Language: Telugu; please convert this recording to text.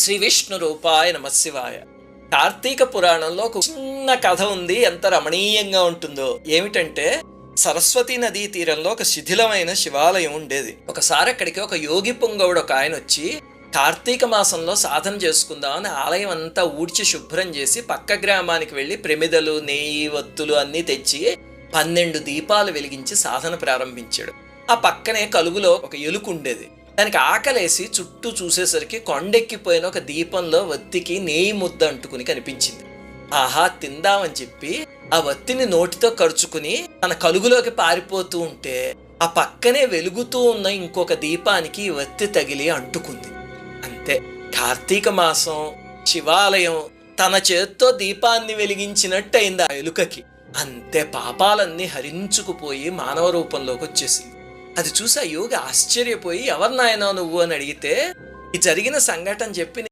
శ్రీ విష్ణు రూపాయ నమశివాయ. కార్తీక పురాణంలో ఒక చిన్న కథ ఉంది, ఎంత రమణీయంగా ఉంటుందో. ఏమిటంటే, సరస్వతి నదీ తీరంలో ఒక శిథిలమైన శివాలయం ఉండేది. ఒకసారి అక్కడికి ఒక యోగి పుంగవుడు ఒక ఆయన వచ్చి, కార్తీక మాసంలో సాధన చేసుకుందామని ఆలయం అంతా ఊడ్చి శుభ్రం చేసి పక్క గ్రామానికి వెళ్ళి ప్రమిదలు, నెయ్యి, వత్తులు అన్నీ తెచ్చి 12 దీపాలు వెలిగించి సాధన ప్రారంభించాడు. ఆ పక్కనే కలుగులో ఒక ఎలుక ఉండేది. దానికి ఆకలేసి చుట్టూ చూసేసరికి కొండెక్కిపోయిన ఒక దీపంలో వత్తికి నెయ్యి ముద్ద అంటుకుని కనిపించింది. ఆహా, తిందామని చెప్పి ఆ వత్తిని నోటితో కరుచుకుని తన కలుగులోకి పారిపోతూ ఉంటే ఆ పక్కనే వెలుగుతూ ఉన్న ఇంకొక దీపానికి ఈ వత్తి తగిలి అంటుకుంది. అంతే, కార్తీక మాసం, శివాలయం తన చేత్తో దీపాన్ని వెలిగించినట్టు అయింది ఆ ఎలుకకి. అంతే, పాపాలన్నీ హరించుకుపోయి మానవ రూపంలోకి వచ్చేసింది. అది చూసి ఆ యోగి ఆశ్చర్యపోయి, ఎవరినాయనా నువ్వు అని అడిగితే ఈ జరిగిన సంఘటన చెప్పి